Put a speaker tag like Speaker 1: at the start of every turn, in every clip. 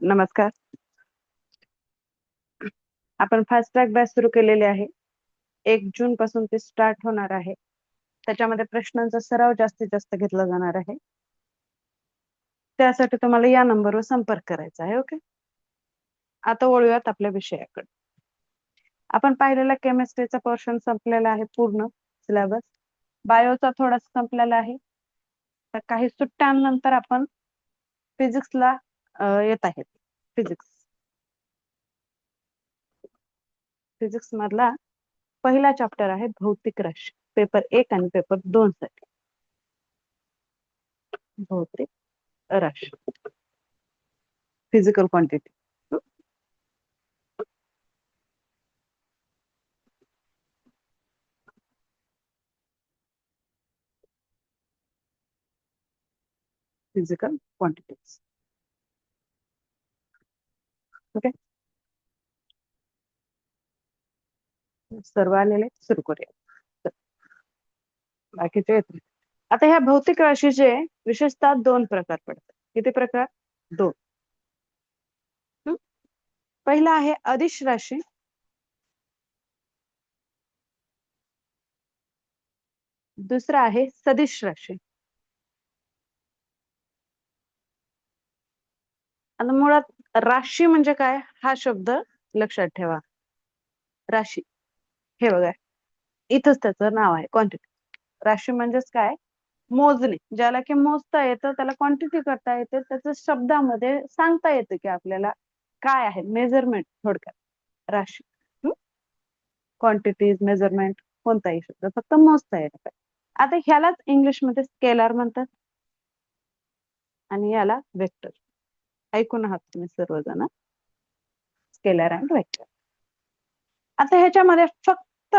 Speaker 1: नमस्कार. आपण fast track batch सुरू केलेले आहे. 1 जून पासून ते स्टार्ट होणार आहे. त्याच्यामध्ये प्रश्नांचा सराव जास्तीत जास्त घेतला जाणार आहे. त्यासाठी तुम्हाला या नंबरवर संपर्क करायचा आहे. ओके. आता वळूयात आपल्या विषयाकडे. आपण पाहिलेला केमिस्ट्रीचा पोर्शन संपलेला आहे, पूर्ण सिलेबस. बायोचा थोडासा संपलेला आहे. तर काही सुट्ट्यानंतर आपण फिजिक्सला येत आहेत. फिजिक्स मधला पहिला चॅप्टर आहे भौतिक राशी, पेपर 1 आणि पेपर 2 साठी. भौतिक राशी, physical quantity. Physical quantities. Okay, सर्व आलेले सुरू करूया. बाकीचे येतील. आता ह्या भौतिक राशीचे विशेषतः 2 प्रकार पडतात. किती प्रकार? 2. पहिला आहे अदिश राशी, दुसरा आहे सदिश राशी. आणि मुळात राशी म्हणजे काय हा शब्द लक्षात ठेवा. राशी हे बघा, इथंच त्याचं नाव आहे क्वांटिटी. राशी म्हणजेच काय? मोजणे. ज्याला की मोजता येतं त्याला क्वांटिटी करता येते. त्याचं शब्दामध्ये सांगता येतं की आपल्याला काय आहे, मेजरमेंट. थोडक्यात राशी, क्वांटिटीज, मेजरमेंट, कोणताही शब्द फक्त मोजता येतं. आता ह्यालाच इंग्लिश मध्ये स्केलर म्हणतात आणि याला वेक्टर. ऐकून आहात तुम्ही सर्वजण, स्केलर अँड वेक्टर. आता ह्याच्यामध्ये फक्त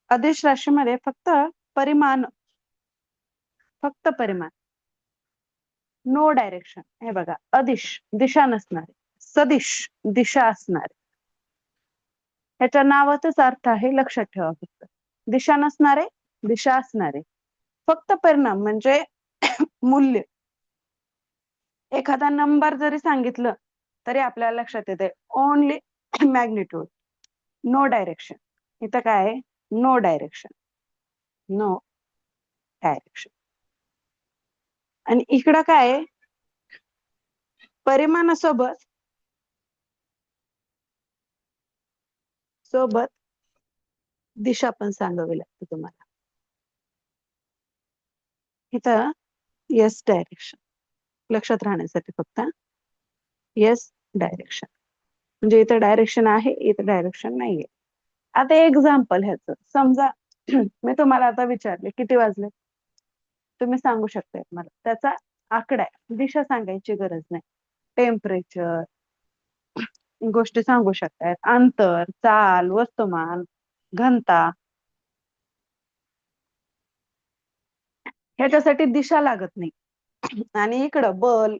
Speaker 1: अदिश राशीमध्ये फक्त परिमाण, नो डायरेक्शन. हे बघा, अदिश दिशा नसणारे, सदिश दिशा असणारे. ह्याच्या नावाचाच अर्थ आहे, लक्षात ठेवा. फक्त दिशा नसणारे, दिशा असणारे. फक्त परिणाम म्हणजे मूल्य. एखादा नंबर जरी सांगितलं तरी आपल्याला लक्षात येते ओनली मॅग्निट्यूड, नो डायरेक्शन. इथं काय आहे? No direction, no direction. आणि इकडं काय आहे? परिमाणासोबत दिशा पण सांगावी लागते तुम्हाला. इथं यस डायरेक्शन, लक्षात राहण्यासाठी फक्त यस डायरेक्शन. म्हणजे इथं डायरेक्शन आहे, इथं डायरेक्शन नाहीये. आता एक्झाम्पल ह्याचं समजा मी तुम्हाला आता विचारले किती वाजले, तुम्ही सांगू शकता मला. त्याचा आकडा आहे, दिशा सांगायची गरज नाही. टेम्परेचर, गोष्टी सांगू शकतायत, अंतर, चाल, वस्तुमान, घनता. ह्याच्यासाठी दिशा लागत नाही. आणि इकडं बल,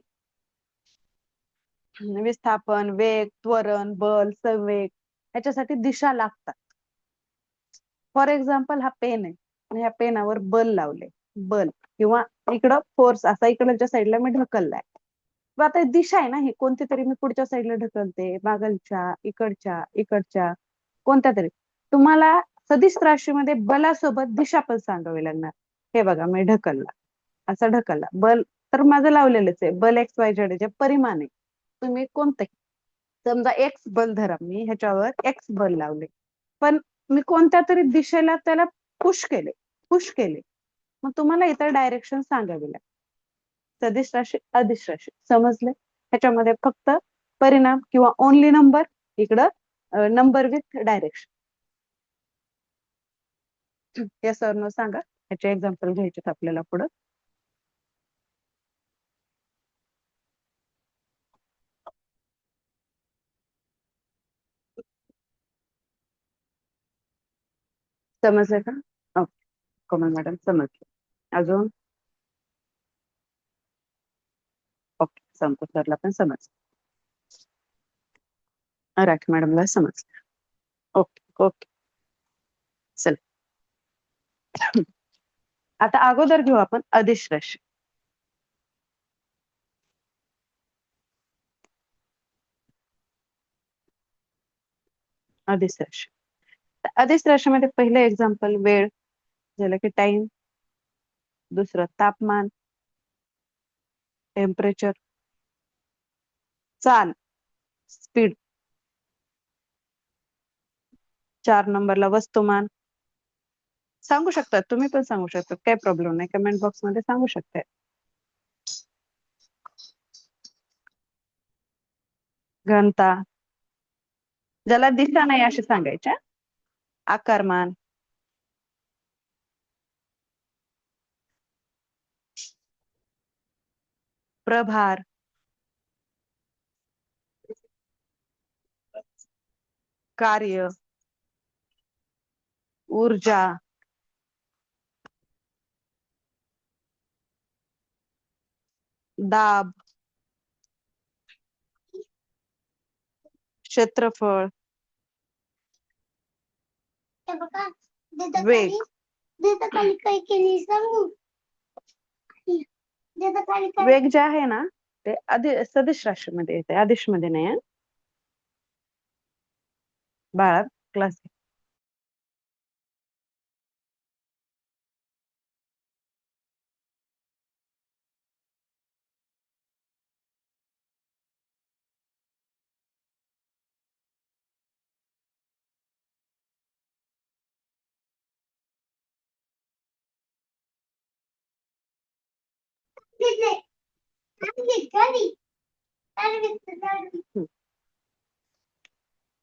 Speaker 1: विस्थापन, वेग, त्वरण, बल, संवेग, ह्याच्यासाठी दिशा लागतात. फॉर एक्झाम्पल हा पेन आहे आणि ह्या पेनावर बल लावले, बल किंवा इकडं फोर्स असा इकडच्या साईडला मी ढकललाय. आता दिशा आहे ना, ही कोणती तरी मी पुढच्या साईडला ढकलते, मागलच्या, इकडच्या कोणत्या तरी. तुम्हाला सदिश राशीमध्ये बलासोबत दिशा पण सांगावी लागणार. हे बघा, मी ढकलला, असा ढकलला, बल तर माझं लावलेलंच आहे. बल एक्स वाय झेड जे परिमाण आहे. तुम्ही कोणतंही समजा एक्स बल धरा, मी ह्याच्यावर एक्स बल लावले, पण मी कोणत्या तरी दिशेला त्याला पुश केले, मग तुम्हाला इतर डायरेक्शन सांगावी लागते. सदिश राशी, अदिश राशी, समजले? ह्याच्यामध्ये फक्त परिणाम किंवा ओनली नंबर, इकडं नंबर विथ डायरेक्शन. या सर न सांगा, ह्याचे एक्झाम्पल घ्यायचे आपल्याला पुढं. समजले का? ओके, कोमल मॅडम समजले. अजून? ओके, संतोष सरला पण समजलं, राखी मॅडमला समजलं. ओके ओके, चल. आता अगोदर घेऊ आपण अदिश राशी. अधिस राशी. अधिस राशीमध्ये पहिलं एक्झाम्पल वेळ झालं की टाइम, दुसरं तापमान, टेम्परेचर, चाल स्पीड, 4 नंबरला वस्तुमान. सांगू शकतात, तुम्ही पण सांगू शकतात, काही प्रॉब्लेम नाही, कमेंट बॉक्स मध्ये सांगू शकताय. घनता, ज्याला दिशा नाही असे सांगायच्या. आकारमान, प्रभार, कार्य, ऊर्जा, दाब, क्षेत्रफळ, वेग. वेग जे आहे ना ते सदिश राशीमध्ये येते, आदिश मध्ये नाही. बाळा क्लास.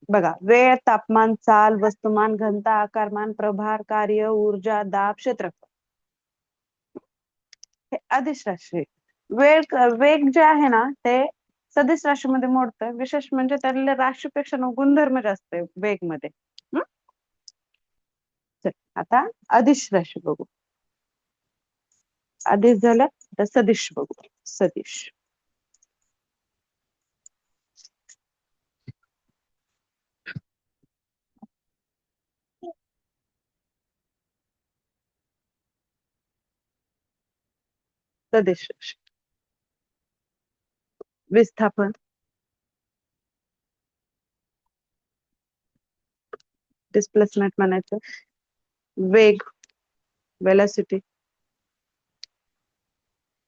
Speaker 1: बघा, वेळ, तापमान, चाल, वस्तुमान, घनता, आकारमान, प्रभार, कार्य, ऊर्जा, दाब, क्षेत्रफळ, हे अधिश राशी. वेग जे आहे ना ते सदिश राशीमध्ये मोडतं. विशेष म्हणजे त्याला राशीपेक्षा गुणधर्म जास्त आहे वेग मध्ये. आता अधिश राशी बघू. अधिश झालं तर सदिश बघू. सदिश, सदिश राशी. विस्थापन, डिस्प्लेसमेंट म्हणायचं. वेग, वेलॉसिटी,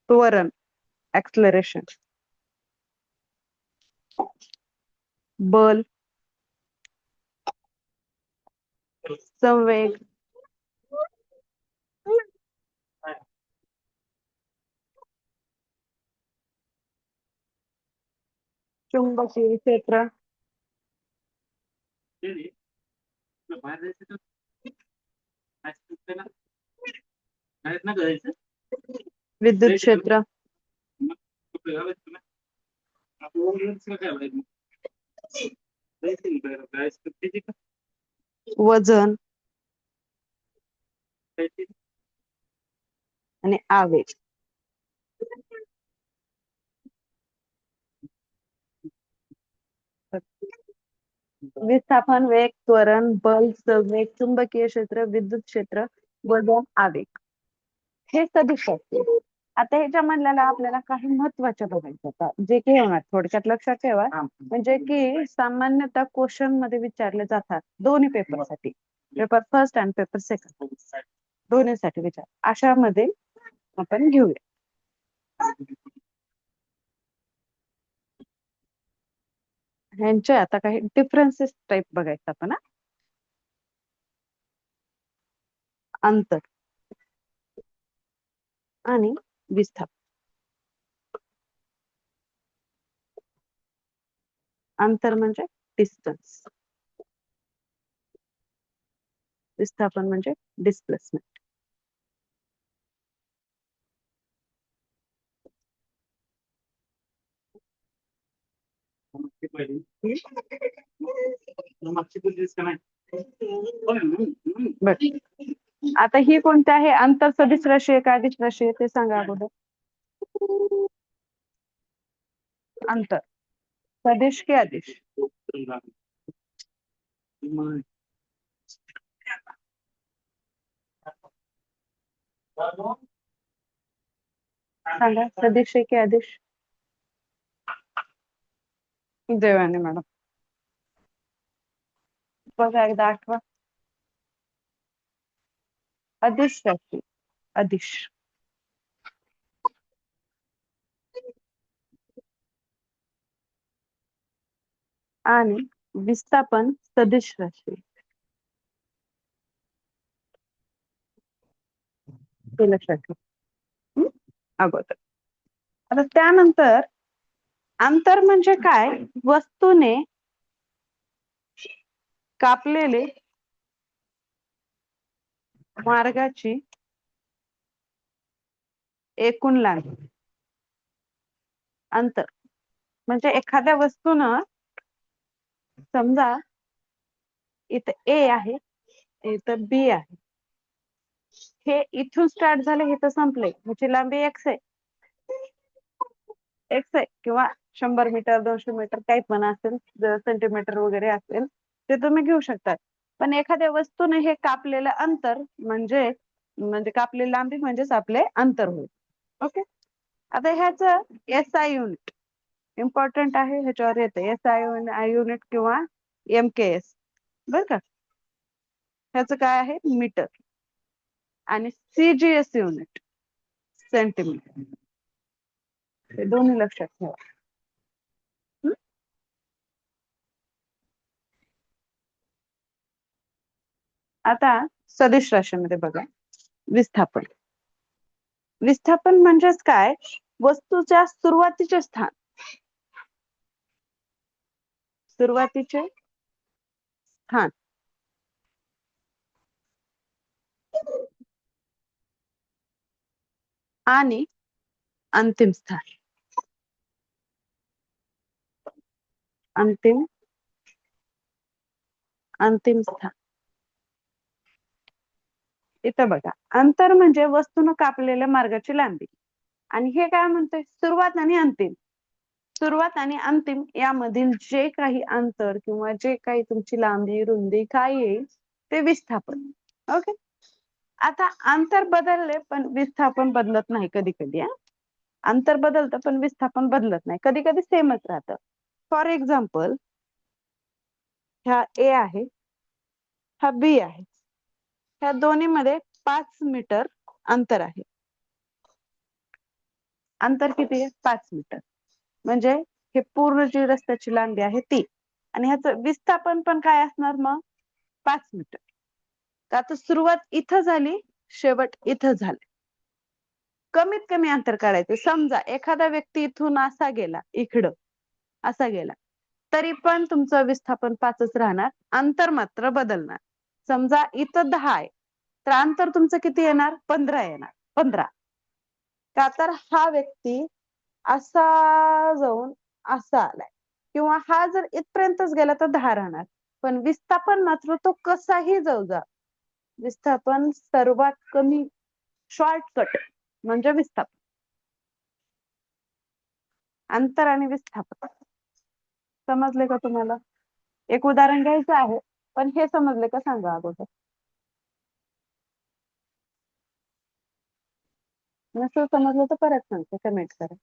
Speaker 1: त्वरण, ऍक्सलरेशन, बल, संवेग, चुंबकीय क्षेत्र, विद्युत क्षेत्र, वजन आणि आवेग. विस्थापन, वेग, त्वरण, बल, संवेग, चुंबकीय क्षेत्र, विद्युत क्षेत्र, वजन, आवेग, हे सदिश असते. आता ह्याच्या मधल्याला आपल्याला काही महत्वाच्या बघायचं होतं, जे की होणार थोडक्यात लक्षात ठेवा. म्हणजे की सामान्यतः क्वेश्चन मध्ये विचारले जातात दोन्ही पेपरसाठी, पेपर फर्स्ट आणि पेपर सेकंड, दोन्हीसाठी विचार. अशामध्ये आपण घेऊया. ह्यांचे आता काही डिफरन्सेस टाइप बघायचं आपण. अंतर आणि विस्थापन. अंतर म्हणजे डिस्टन्स, विस्थापन म्हणजे डिस्प्लेसमेंट. आता ही कोणती आहे, अंतर सदिश राशी आहे का अदिश राशी आहे ते सांगा अगोदर. अंतर सदिश की अदिश? सांगा, सदिश आहे की अदिश? देवाने मॅडम बघा एकदा आठवा. अदिश राशी. अदिश. आणि विस्थापन सदिश राशी. हे लक्षात ठेवा अगोदर. आता त्यानंतर अंतर म्हणजे काय? वस्तूने कापलेले मार्गाची एकूण लांबी. अंतर म्हणजे एखाद्या वस्तूनं समजा इथं ए आहे, इथं बी आहे. हे इथून स्टार्ट झाले, हे तर संपले, ह्याची लांबी एक्स आहे. एक्स आहे किंवा 100 मीटर 200 मीटर काही पण असेल, सेंटीमीटर वगैरे असेल ते तुम्ही घेऊ शकता. पण एखाद्या वस्तूने हे कापलेलं अंतर म्हणजे म्हणजे कापलेली लांबी म्हणजेच आपले अंतर होईल. ओके. आता ह्याच एस आय युनिट इम्पॉर्टंट आहे, ह्याच्यावर येते एस आय युनिट किंवा MKS. बर का? ह्याचं काय आहे? मीटर. आणि CGS युनिट सेंटीमीटर. हे दोन्ही लक्षात ठेवा. आता सदिश राशीमध्ये बघा, विस्थापन. विस्थापन म्हणजेच काय? वस्तूच्या सुरुवातीचे स्थान. सुरुवातीचे स्थान आणि अंतिम स्थान. अंतिम अंतिम स्थान. इथं बघा, अंतर म्हणजे वस्तून कापलेल्या मार्गाची लांबी. आणि हे काय म्हणतोय? सुरुवात आणि अंतिम. सुरुवात आणि अंतिम यामधील जे काही अंतर किंवा जे काही तुमची लांबी रुंदी काय येईल ते विस्थापन. ओके. आता अंतर बदलले पण विस्थापन बदलत नाही. कधी कधी अंतर बदलतं पण विस्थापन बदलत नाही, कधी कधी सेमच राहतं. फॉर एक्झाम्पल, ह्या ए आहे, हा बी आहे. ह्या दोन्ही मध्ये 5 मीटर अंतर आहे. अंतर किती आहे? 5 मीटर. म्हणजे हे पूर्ण जी रस्त्याची लांबी आहे ती. आणि ह्याचं विस्थापन पण काय असणार मग? 5 मीटर. तर आता सुरुवात इथं झाली, शेवट इथं झाले. कमीत कमी अंतर काढायचे. समजा एखादा व्यक्ती इथून असा गेला, इकडं असा गेला, तरी पण तुमचं विस्थापन 5च राहणार, अंतर मात्र बदलणार. समजा इथं 10 आहे, तर अंतर तुमचं किती येणार? 15 येणार. 15. का तर हा व्यक्ती असा जाऊन असा आलाय, किंवा हा जर इथपर्यंतच गेला तर 10 राहणार. पण विस्थापन मात्र तो कसाही जाऊ जा, विस्थापन सर्वात कमी शॉर्टकट म्हणजे विस्थापन. अंतर आणि विस्थापन समजले का तुम्हाला? एक उदाहरण घ्यायचं आहे, पण हे समजले का सांगा अगोदर. नसेल समजलं तर परत सांगते, कमेंट करा.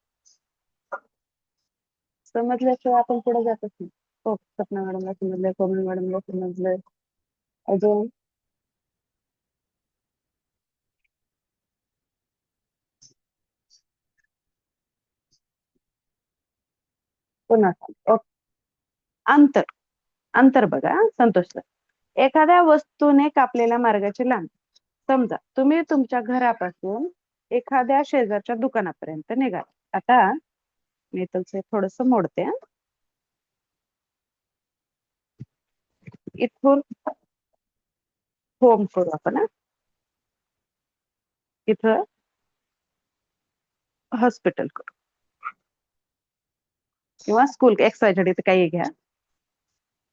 Speaker 1: समजल्याशिवाय आपण पुढे जातच नाही. हो, सपना मॅडमला समजलंय, कोमल मॅडमला समजलंय. अजून पुन्हा सांग. अंतर. अंतर बघा संतोष सर. एखाद्या वस्तूने कापलेल्या मार्गाची लांबी. समजा तुम्ही तुमच्या घरापासून एखाद्या शेजारच्या दुकानापर्यंत निघाल. आता मी तुमचे थोडस मोडते. इथून होम करू आपण. इथं हॉस्पिटल करू किंवा स्कूल, एक्सवायझेड इथे काही घ्या.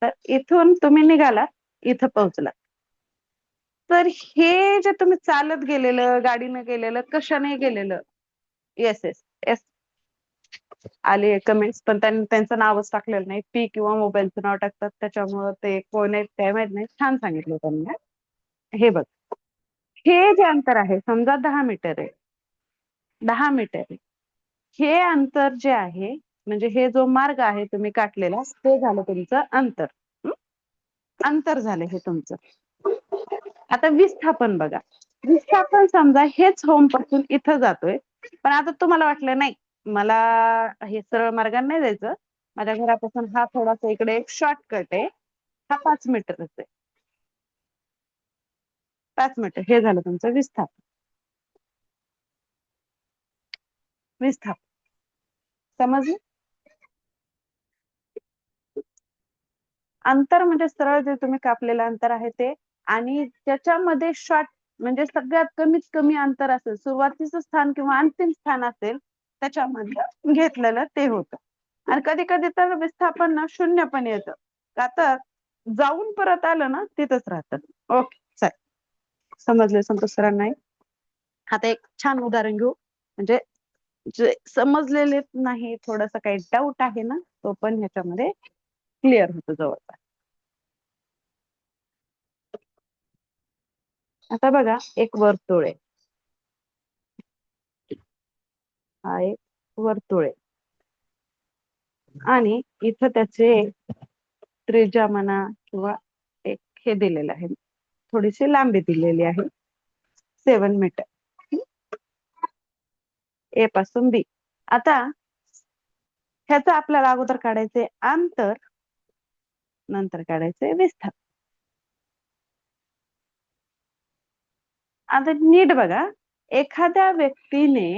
Speaker 1: तर इथून तुम्ही निघाला, इथं पोहोचला. तर हे जे तुम्ही चालत गेलेलं, गाडीनं गेलेलं, कशाने गेलेलं, येस येस येस आले कमेंट्स, पण त्यांनी त्यांचं नावच टाकलेलं नाही. पी किंवा मोबाईलचं नाव टाकतात, त्याच्यामुळे ते कोण आहे काय माहित नाही. छान सांगितलं त्यांनी. हे बघ, हे जे अंतर आहे समजा 10 मीटर आहे, 10 मीटर आहे. हे अंतर जे आहे म्हणजे हे जो मार्ग आहे तुम्ही काटलेला, ते झालं तुमचं अंतर. अंतर झालं हे तुमचं. आता विस्थापन बघा. विस्थापन समजा हेच होम पासून इथं जातोय, पण आता तुम्हाला वाटलं नाही मला हे सरळ मार्गाने नाही जायचं, माझ्या घरापासून हा थोडासा इकडे एक शॉर्टकट आहे, हा 5 मीटरच आहे. 5 मीटर हे झालं तुमचं विस्थापन. विस्थापन समजलं. अंतर म्हणजे सरळ जे तुम्ही कापलेलं अंतर आहे ते, आणि त्याच्यामध्ये शॉर्ट म्हणजे सगळ्यात कमीत कमी अंतर असेल, सुरुवातीचं स्थान किंवा अंतिम स्थान असेल त्याच्यामध्ये घेतलेलं ते होतं. आणि कधी कधी तर विस्थापन ना शून्य पण येतं, का तर जाऊन परत आलं ना तिथंच राहतं. ओके चल, समजले संतोष सरांना. आता एक छान उदाहरण घेऊ, म्हणजे जे समजलेले नाही थोडस काही डाऊट आहे ना तो पण ह्याच्यामध्ये क्लिअर होतो जवळपास. आता बघा एक वर्तुळ आहे, हा एक वर्तुळ आहे आणि इथं त्याचे त्रिज्या म्हणा किंवा एक हे दिलेलं आहे, थोडीशी लांबी दिलेली आहे 7 मीटर ए पासून बी. आता ह्याचं आपल्याला अगोदर काढायचे अंतर, नंतर काढायचे विस्थापन. आता नीट बघा, एखाद्या व्यक्तीने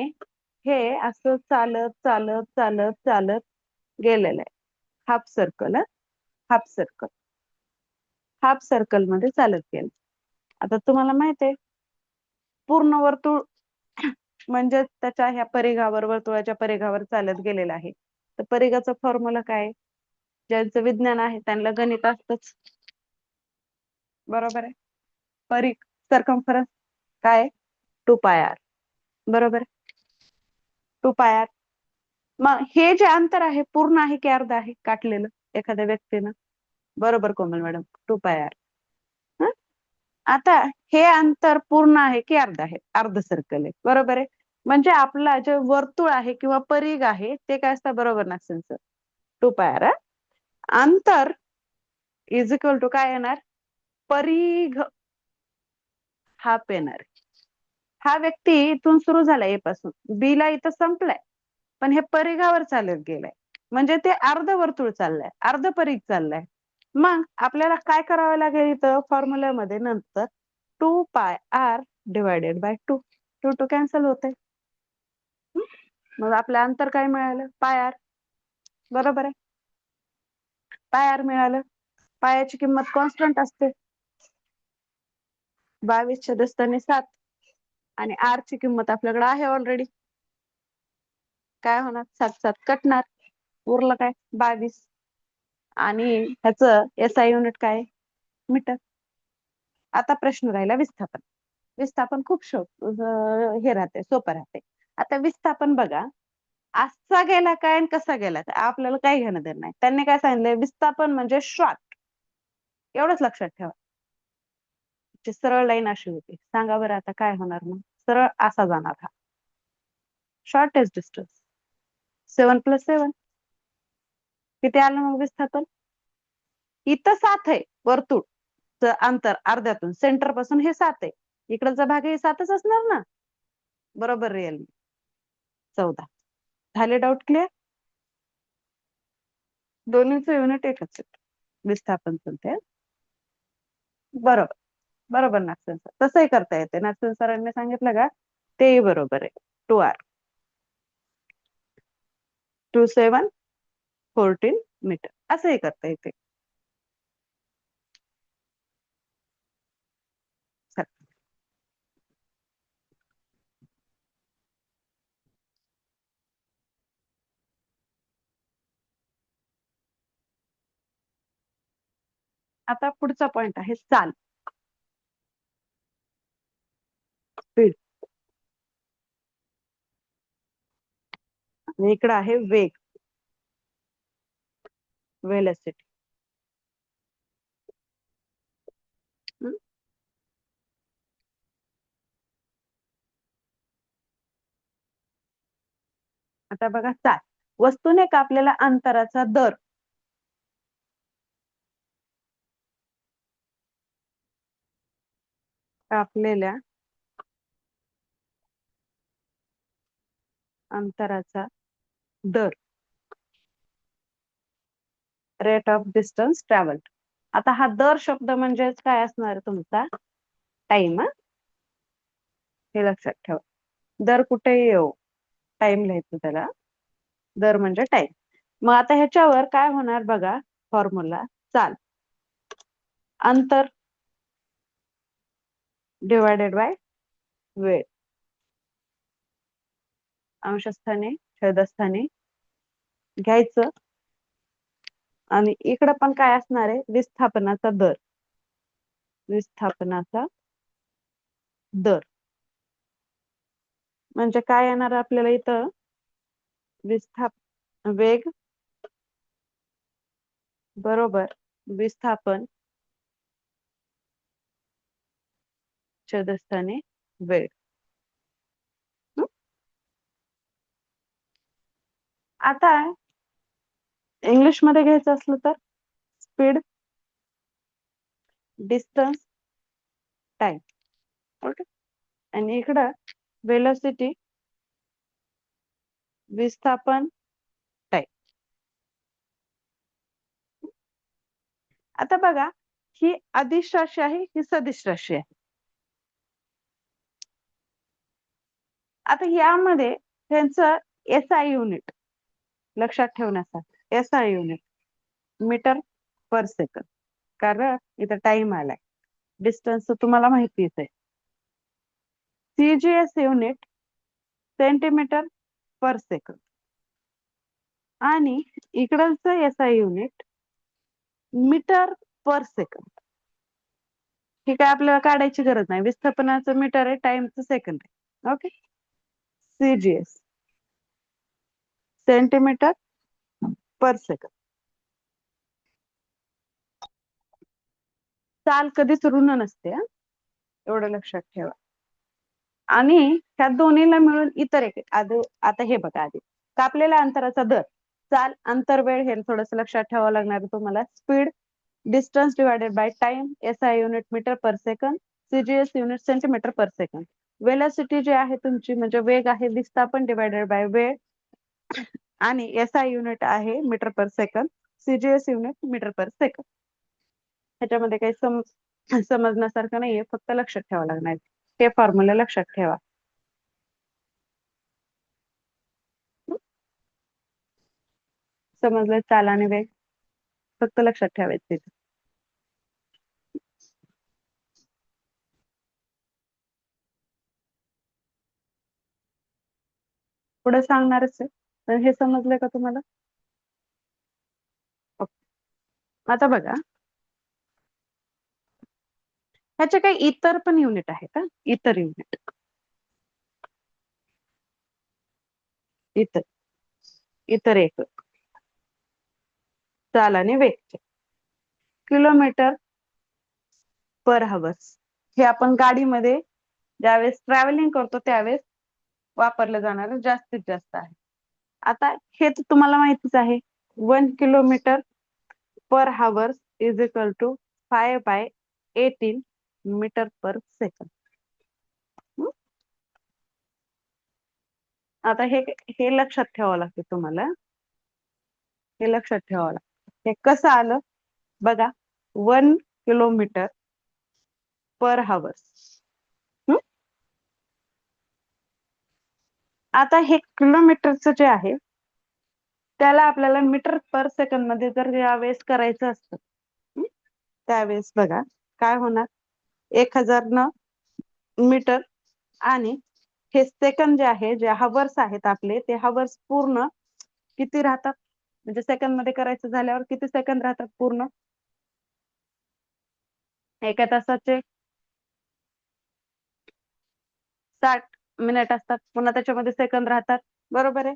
Speaker 1: हे असं चालत चालत चालत चालत गेलेलं आहे, half circle, half circle, half circle मध्ये चालत गेलं. आता तुम्हाला माहित आहे पूर्ण वर्तुळ म्हणजे त्याच्या ह्या परिघावर, वर्तुळाच्या परिघावर चालत गेलेला आहे, तर परिघाचा फॉर्म्युला काय? ज्यांचं विज्ञान आहे त्यांना गणित असतच, बरोबर आहे. परिघ सर्कम्फरन्स काय? 2πr, बरोबर. 2πr. मग हे जे अंतर आहे पूर्ण आहे की अर्ध आहे काटलेलं एखाद्या व्यक्तीनं? बरोबर कोमल मॅडम, 2πr. आता हे अंतर पूर्ण आहे की अर्ध आहे? अर्ध सर्कल आहे, बरोबर आहे. म्हणजे आपला जे वर्तुळ आहे किंवा परिघ आहे ते काय असतं, बरोबर ना सर? 2πr. अंतर इज इक्वल टू काय येणार? परिघ हाफ येणार. हा व्यक्ती इथून सुरू झाला ए पासून, बी ला इथं संपलाय, पण हे परिघावर चालत गेलाय, म्हणजे ते अर्ध वर्तुळ चाललंय, अर्ध परिघ चाललंय. मग आपल्याला काय करावं लागेल इथं फॉर्म्युल्यामध्ये नंतर? 2πr divided by 2. 2 कॅन्सल होते, मग आपलं अंतर काय मिळालं? πr, बरोबर आहे. πr मिळालं. पायाची किंमत कॉन्स्टंट असते, 22/7, आणि आर ची किंमत आपल्याकडे आहे ऑलरेडी. काय होणार? 7 कटणार, उरलं काय? 22. आणि ह्याचं एसआय युनिट काय? मीटर. आता प्रश्न राहिला विस्थापन. विस्थापन खूप हे राहते, सोपं राहते. आता विस्थापन बघा, असा गेला काय आणि कसा गेला काय आपल्याला काही घेणं देणं नाही. त्यांनी काय सांगितलंय? विस्थापन म्हणजे शॉर्ट, एवढंच लक्षात ठेवा. सरळ लाईन अशी होती, सांगा बरं आता काय होणार? मग सरळ असा जाणार हा शॉर्टेस्ट डिस्टन्स. 7 + 7 किती आलं मग विस्थापन? इथं 7 आहे वर्तुळ अंतर अर्ध्यातून, सेंटर पासून हे 7 आहे, इकडचा भाग हे 7च असणार ना, बरोबर. रिअल 14. झाले डाऊट क्लिअर? दोन्हीचं युनिट एकच आहे, विस्थापन ते. बरोबर, बरोबर नागसेन सर, तसंही करता येते. नागसेन सरांनी सांगितलं का तेही बरोबर आहे. 2r 2714 मीटर असंही करता येते. आता पुढचा पॉइंट आहे चाल, स्पीड. आणि इकडं आहे वेग, वेलोसिटी. आता बघा चाल, वस्तूने कापलेला अंतराचा दर कापलेल्या अंतराचा दर, रेट ऑफ डिस्टन्स ट्रॅव्हल्ड. आता हा दर शब्द म्हणजेच काय असणार तुमचा? टाइम. हे लक्षात ठेवा. दर कुठेही येऊ, टाइम लिहायचं त्याला. दर म्हणजे टाइम. मग आता ह्याच्यावर काय होणार बघा, फॉर्म्युला. चाल, अंतर डिवायडेड बाय वेळ, अंशस्थानी छेदस्थानी घ्यायचं, आणि इकडं पण काय असणार आहे? विस्थापनाचा दर. विस्थापनाचा दर म्हणजे काय येणार आपल्याला इथं? वेग बरोबर विस्थापन छेदस्थानी वेळ. आता इंग्लिश मध्ये घ्यायचं असलं तर स्पीड, डिस्टन्स, टाइम. ओके. आणि इकडं वेलोसिटी, विस्थापन, टाइम. आता बघा, ही अदिश राशी आहे, ही सदिश राशी आहे. आता यामध्ये त्यांचं एसआय युनिट लक्षात ठेवण्यासाठी, SI unit metre per second. कारण इथं टाइम आलाय, डिस्टन्स तुम्हाला माहितीच आहे. CGS unit centimetre per second, आणि इकडचं SI unit metre per second. हे काय आपल्याला काढायची गरज नाही, विस्थापनाचं मीटर आहे, टाइमचं सेकंद आहे. Okay. CGS centimetre per second. चाल कधीच ऋण नसते, एवढं लक्षात ठेवा. आणि ह्या दोन्हीला मिळून इतर एक आता हे बघा, आधी कापलेल्या अंतराचा दर, चाल, अंतर, वेळ हे थोडस लक्षात ठेवावं लागणार तुम्हाला. Speed, distance divided by time, SI unit metre per second, CGS unit centimetre per second. Velocity जी आहे तुमची म्हणजे वेग आहे, विस्थापन डिवायडेड बाय वेळ, आणि एसआय युनिट आहे metre per second, CGS unit metre per second. ह्याच्यामध्ये काही समजण्यासारखं नाहीये, फक्त लक्षात ठेवावं लागणार. हे फॉर्म्युला लक्षात ठेवा. समजलं? चाल आणि वेग फक्त लक्षात ठेवायचे. पुढे सांगणारच आहे, तर हे समजलंय का तुम्हाला? आता बघा, ह्याचे काही इतर पण युनिट आहेत. इतर युनिट, इतर इतर एक चाल आणि वेग. किलोमीटर पर हवर्स हे आपण गाडीमध्ये ज्यावेळेस ट्रॅव्हलिंग करतो त्यावेळेस वापरलं जाणार जास्तीत जास्त आहे. आता हे तर तुम्हाला माहितीच आहे, 1 kilometre per hours is equal to 5/18 metre per second. आता हे लक्षात ठेवावं लागतं तुम्हाला. हे लक्षात ठेवावं लागतं. हे कसं आलं बघा, 1 किलोमीटर पर हवर्स. आता हे किलोमीटरचं जे आहे त्याला आपल्याला मीटर पर सेकंड मध्ये जर यावेळेस करायचं असतं, त्यावेळेस बघा काय होणार, 1000 न मीटर, आणि हे सेकंड जे आहे, जे हवर्स आहेत आपले, ते हवर्स पूर्ण किती राहतात? म्हणजे सेकंड मध्ये करायचं झाल्यावर किती सेकंद राहतात पूर्ण? एका तासाचे 60 मिनिट असतात, पुन्हा त्याच्यामध्ये सेकंद राहतात, बरोबर आहे.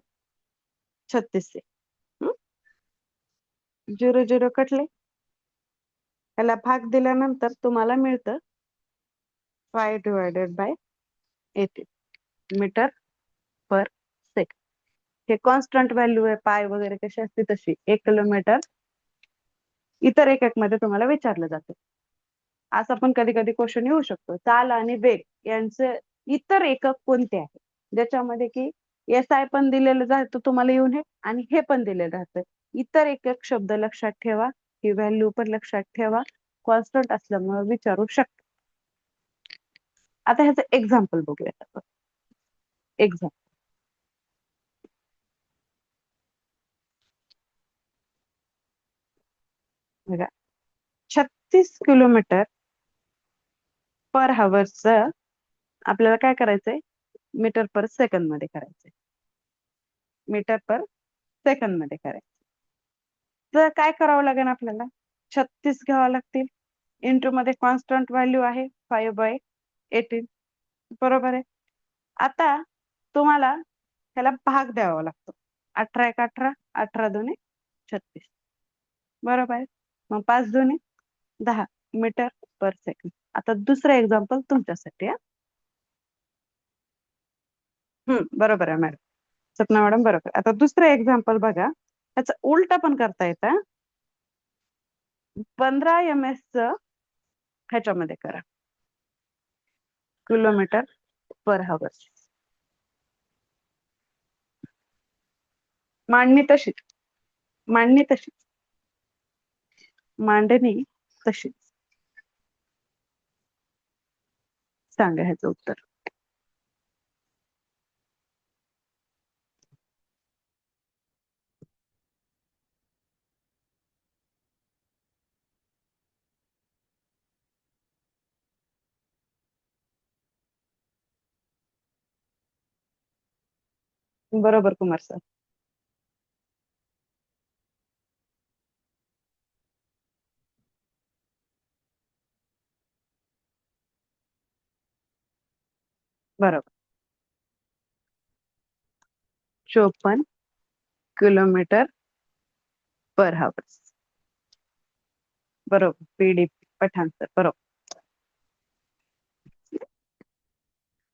Speaker 1: 36 से 0 0 कटले, त्याला भाग दिल्यानंतर तुम्हाला मिळतं 5/18 मीटर पर सेकंड. हे कॉन्स्टंट व्हॅल्यू आहे, पाय वगैरे कशी असते तशी. 1 किलोमीटर इतर एकक मध्ये तुम्हाला विचारलं जातं. असं पण कधी कधी क्वेश्चन येऊ शकतो. चाल आणि वेग यांचे इतर एकक कोणते आहे, ज्याच्यामध्ये की एस आय पण दिलेलं जातं तुम्हाला युनिट आणि हे पण दिलेलं राहतं. इतर एकक शब्द लक्षात ठेवा, ही व्हॅल्यू पण लक्षात ठेवा, कॉन्स्टंट असल्यामुळे विचारू शकतो. आता ह्याचं एक्झाम्पल बघूयात आपण. एक्झाम्पल बघा, 36 किलोमीटर पर हवरचं आपल्याला काय करायचंय, मीटर पर सेकंद मध्ये करायचंय. मीटर पर सेकंद मध्ये करायचं तर काय करावं लागेल आपल्याला, 36 घ्यावं लागतील. इंटू मध्ये कॉन्स्टंट व्हॅल्यू आहे 5/18, बरोबर आहे. आता तुम्हाला त्याला भाग द्यावा लागतो. 18 एक 18, 18 दुने 36, बरोबर आहे. मग 5 दुने 10 मीटर पर सेकंद. आता दुसरं एक्झाम्पल तुमच्यासाठी. बरोबर आहे मॅडम, सपना मॅडम बरोबर. आता दुसरं एक्झाम्पल बघा, त्याचं उलट पण करता येतं. 15 ms च ह्याच्यामध्ये करा, किलोमीटर पर हवर. मांडणी तशीच, मांडणी तशीच, मांडणी तशीच. सांगा ह्याचं उत्तर. बरोबर कुमार सर. बरोबर, 54 किलोमीटर पर हवर. बरोबर, पीडीपी पठाण सर, बरोबर.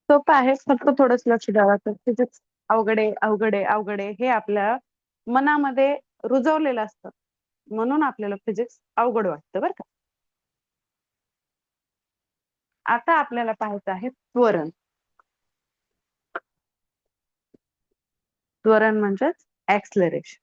Speaker 1: सोपं आहे, फक्त थोडंच लक्ष द्यावं. तर फिजिक्स अवघडे अवघडे अवघडे हे आपल्या मनामध्ये रुजवलेलं असतं, म्हणून आपल्याला फिजिक्स अवघड वाटतं बरं का. आता आपल्याला पाहायचं आहे त्वरण. त्वरण म्हणजेच ऍक्सलरेशन.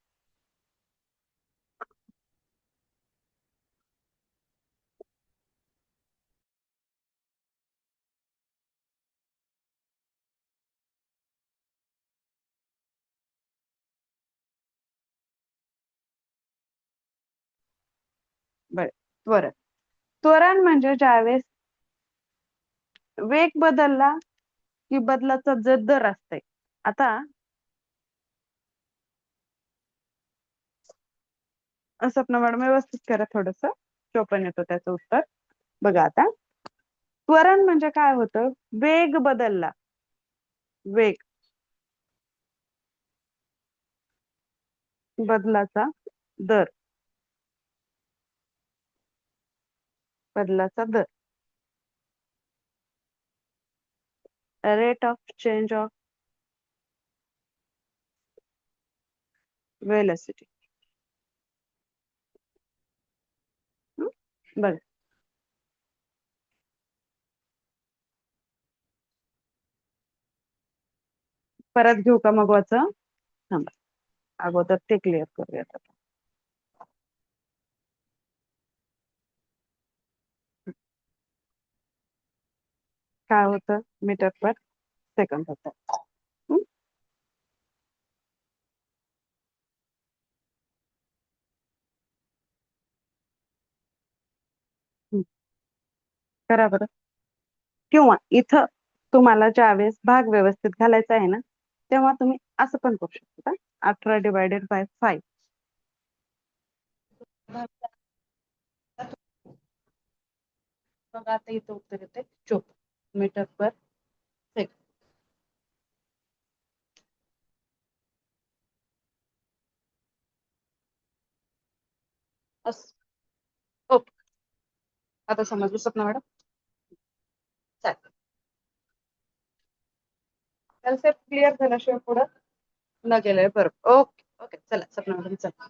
Speaker 1: बर, त्वरण. त्वरण म्हणजे ज्यावेळेस वेग बदलला की बदलाचा जे दर असते. आता सपना मॅडम व्यवस्थित करा, थोडस चोपन येतो त्याचं उत्तर. बघा आता, त्वरण म्हणजे काय होतं, वेग बदलला, वेग बदलाचा दर, बदलाचा दर, rate of change of velocity. बघ, परत घेऊ का मग वाचं, थांबा अगोदर ते क्लिअर करूयात आता. काय होतं, मीटर पर सेकंद होतं. करा बरं. किंवा इथं तुम्हाला ज्यावेळेस भाग व्यवस्थित घालायचा आहे ना, तेव्हा तुम्ही असं पण करू शकता, 18/5. मग आता इथं उत्तर येते 54 मीटर पर सेकंद. ओके, आता समजलं सपना मॅडम. चालेल, कन्सेप्ट क्लिअर झाल्याशिवाय पुढं न गेलंय. बरोबर, ओके ओके, चला सपना मॅडम चला.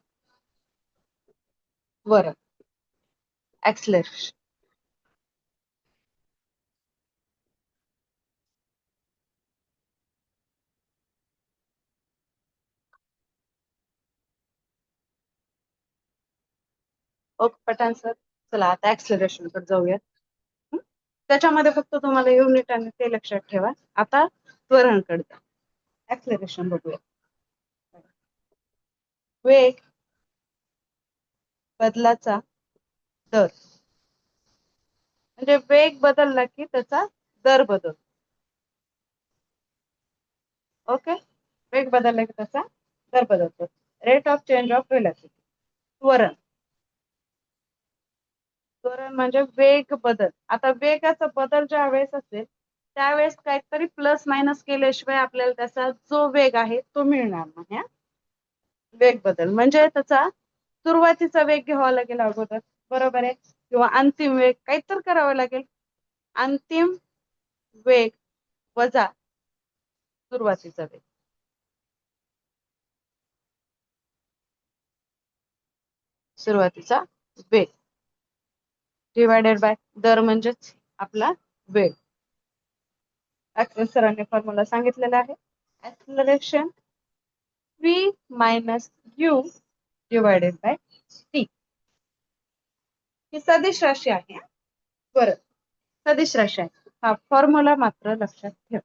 Speaker 1: बरं, ऍक्सलरेशन. Okay पटान sir. चला आता ऍक्सलरेशन कडे जाऊयात. त्याच्यामध्ये फक्त तुम्हाला युनिट आणि ते लक्षात ठेवा. आता त्वरण कडे जा. ऍक्सलरेशन बघूया. वेग बदलाचा दर म्हणजे वेग बदलला की त्याचा दर बदलतो. ओके, वेग बदलला की त्याचा दर बदलतो. Rate of change of velocity. त्वरण. त्वरण म्हणजे वेग बदल. आता वेगाचा बदल ज्या वेळेस असेल त्यावेळेस काहीतरी प्लस मायनस केल्याशिवाय आपल्याला त्याचा जो वेग आहे तो मिळणार नाही. वेग बदल म्हणजे त्याचा सुरुवातीचा वेग घ्यावा लागेल अगोदर, बरोबर आहे, किंवा अंतिम वेग काहीतरी करावं लागेल. अंतिम वेग वजा सुरुवातीचा वेग. सुरुवातीचा वेग डिवायडेड बाय दर म्हणजेच आपला वेग. सरांनी फॉर्म्युला सांगितलेला आहे. Acceleration v minus u divided by t. ही सदिश राशी आहे. बरं, सदिश राशी आहे. हा फॉर्म्युला मात्र लक्षात ठेव.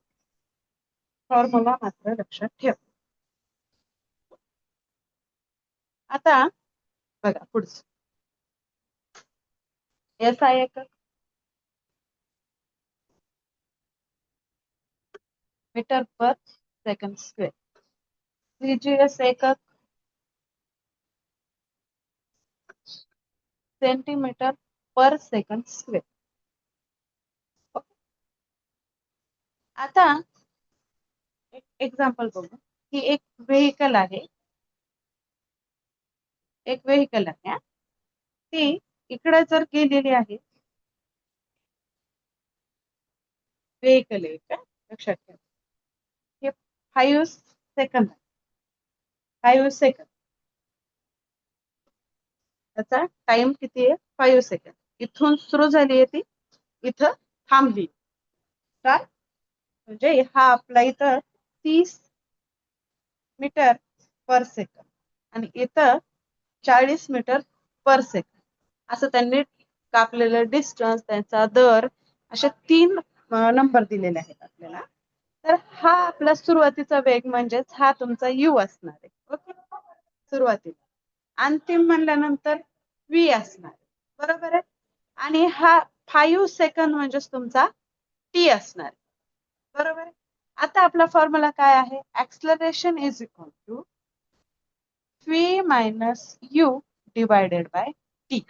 Speaker 1: फॉर्म्युला मात्र लक्षात ठेव. आता बघा पुढचं. SI एकक metre per second square. CGS एकक सेंटीमीटर पर सेकंड स्क्वेअर. आता एक एक्झाम्पल बघू. ही एक व्हेकल आहे. एक व्हेकल आहे. ती इकडे जर गेलेली आहे. व्हेकल आहे का, लक्षात ठेवा. हे 5 सेकंद. 5 सेकंद. त्याचा टाइम किती आहे? 5 सेकंद. इथून सुरू झाली आहे ती इथं थांबली. काय म्हणजे हा आपला इथं 30 मीटर पर सेकंद आणि इथं 40 मीटर पर सेकंद असं त्यांनी कापलेलं डिस्टन्स, त्यांचा दर, असे 3 नंबर दिलेले आहेत आपल्याला. तर हा आपला सुरुवातीचा वेग म्हणजेच हा तुमचा u असणार आहे. ओके, सुरुवातीला. अंतिम म्हणल्यानंतर v असणार, बरोबर आहे. आणि हा 5 सेकंद म्हणजेच तुमचा t असणार, बरोबर आहे. आता आपला फॉर्म्युला काय आहे? Acceleration is equal to v minus u divided by t.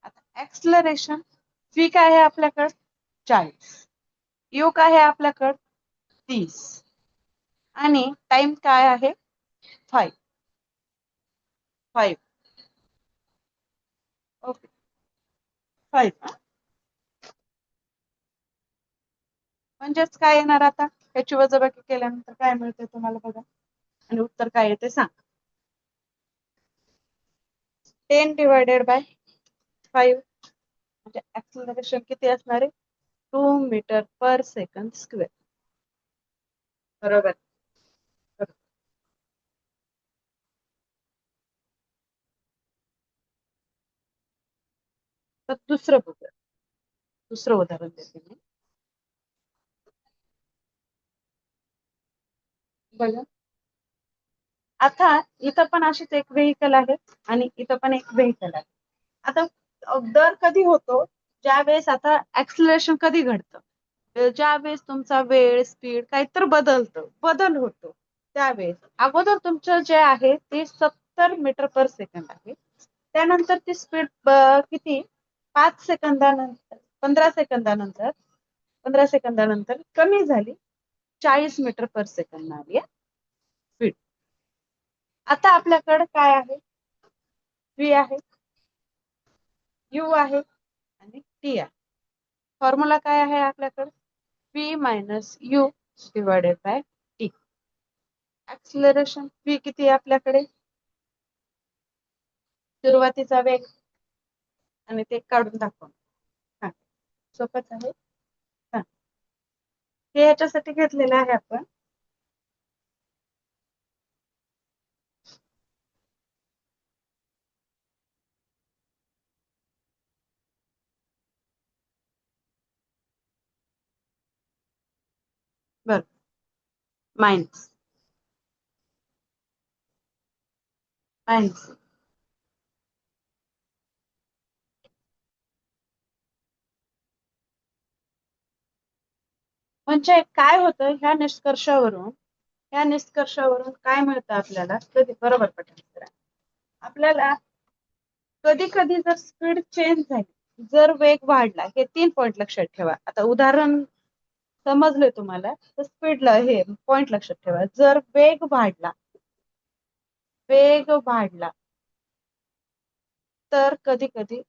Speaker 1: आता ऍक्सलरेशन v काय आहे आपल्याकडे? 40. u काय आहे आपल्याकडे? 30. आणि टाइम काय आहे? 5. ओके, 5. म्हणजेच काय येणार आता? त्याची वजाबाकी केल्यानंतर काय मिळते तुम्हाला बघा, आणि उत्तर काय येते सांग. 10 डिवायडेड बाय 5 म्हणजे ऍक्सलरेशन किती असणार आहे? 2 मीटर पर सेकंड स्क्वेअर, बरोबर. तर दुसरं बघूया. दुसरं उदाहरण देते मी. बघा, आता इथं पण अशीच एक व्हेकल आहे आणि इथं पण एक व्हेकल आहे. आता दर कधी होतो? ज्या वेळेस आता ऍक्सलरेशन कधी घडतं? ज्या वेळेस तुमचा वेळ, स्पीड काहीतरी बदल होतो त्यावेळेस. अगोदर तुमचं जे आहे ते 70 मीटर पर सेकंड आहे. त्यानंतर ती स्पीड किती? 5 सेकंदानंतर 15 सेकंदानंतर कमी झाली, 40 मीटर पर सेकंद आली स्पीड. आता आपल्याकडे काय आहे? v आहे, u आहे आणि t आहे. फॉर्म्युला काय आहे आपल्याकडे? v minus u divided by t. Acceleration v किती आहे आपल्याकडे? सुरुवातीचा वेग आणि ते काढून दाखव. सोपच आहे. हे याच्यासाठी घेतलेलं आहे आपण. Minus minus. म्हणजे काय होतं ह्या निष्कर्षावरून काय मिळतं आपल्याला, कधी बरोबर पटकन करा. आपल्याला कधी कधी जर स्पीड चेंज झाली, जर वेग वाढला, हे 3 पॉइंट लक्षात ठेवा. आता उदाहरण समजले तुम्हाला, तर स्पीडला हे पॉइंट लक्षात ठेवा. जर वेग वाढला तर कधी कधी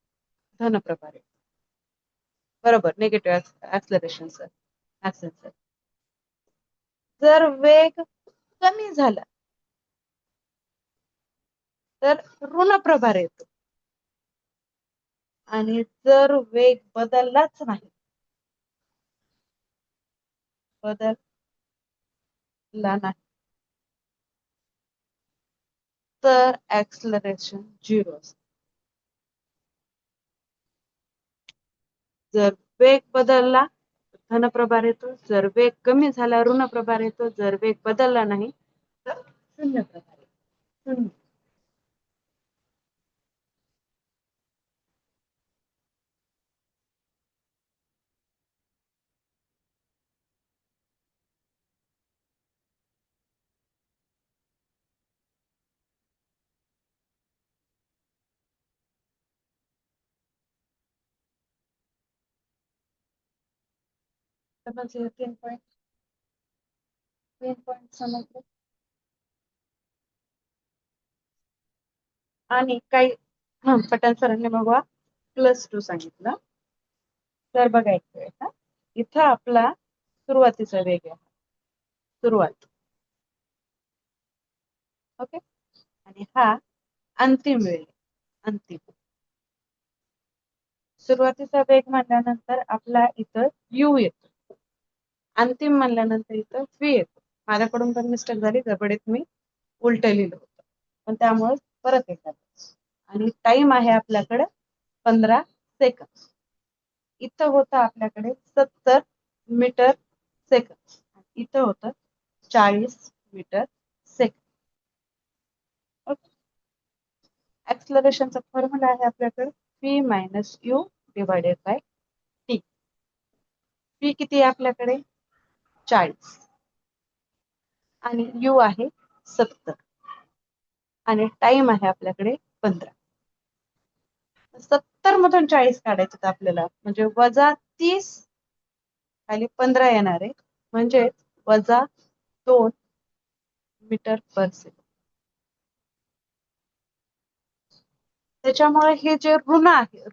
Speaker 1: धनप्रभार येतो. बरोबर, निगेटिव्ह ऍक्सलरेशनचं ऍक्सेलचं. जर वेग कमी झाला तर ऋण प्रभार येतो. आणि जर वेग बदललाच नाही, तर ऍक्सलरेशन 0 असतं. जर वेग बदलला धनप्रभार येतो, जर वेग कमी झाला ऋण प्रभार येतो, जर वेग बदलला नाही तर शून्य प्रभार येतो. शून्य. समजले 3 पॉइंट समजले. आणि काही पठाण सरांनी बघा +2 सांगितलं. तर बघा एक वेळ इथं आपला सुरुवातीचा वेग आहे, सुरुवात. ओके. आणि हा अंतिम वेळ, अंतिम. सुरुवातीचा वेग म्हणल्यानंतर आपला इथं u येतो, अंतिम म्हणल्यानंतर इथं v येतो. माझ्याकडून पण मिस्टेक झाली, गडबडीत मी उलट लिहिलं होतं, पण त्यामुळे परत एकदा. आणि टाइम आहे आपल्याकडे 15 सेकंद. इथं होतं आपल्याकडे 70 मीटर सेकंद, इथं होतं 40 मीटर सेकंद. ओके. ऍक्सलरेशनचा फॉर्म्युला आहे आपल्याकडे v minus u divided by t. v किती आहे आपल्याकडे 40 आणि u आहे 70 आणि टाइम आहे आपल्याकडे 15. 70 मधून 40 काढायचं तर आपल्याला, म्हणजे -30 खाली 15 येणार आहे, म्हणजे -2 मीटर पर सेकंद. त्याच्यामुळे हे जे ऋण आहे,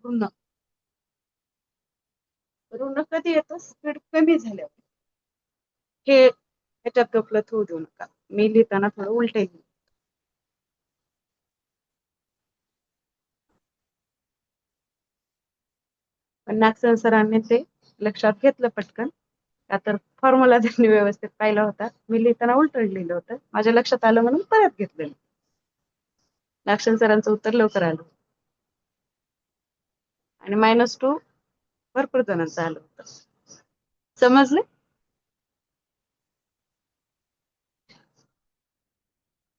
Speaker 1: ऋण कधी येतं, स्पीड कमी झाल्यावर. हे ह्याच्यात गफलत होऊ देऊ नका, मी लिहिताना थोडं उलट लिहिलं. पण मॅक्सवेल सरांनी ते लक्षात घेतलं पटकन, का तर फॉर्म्युला त्यांनी व्यवस्थित पाहिला होता, मी लिहिताना उलट लिहिलं होतं, माझ्या लक्षात आलं म्हणून परत घेतलं. मॅक्सवेल सरांचं उत्तर लवकर आलं आणि -2 भरपूर जणांचं आलं होतं. समजले?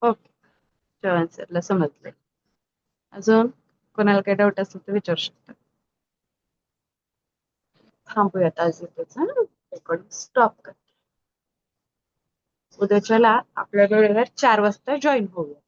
Speaker 1: ओके, चव्हाण सरला समजले. अजून कोणाला काही डाऊट असेल तर विचारू शकता. थांबूयात आज इथेच, रेकॉर्डिंग स्टॉप कर. उद्याच्याला आपल्या वेळेवर 4 वाजता जॉईन होऊया.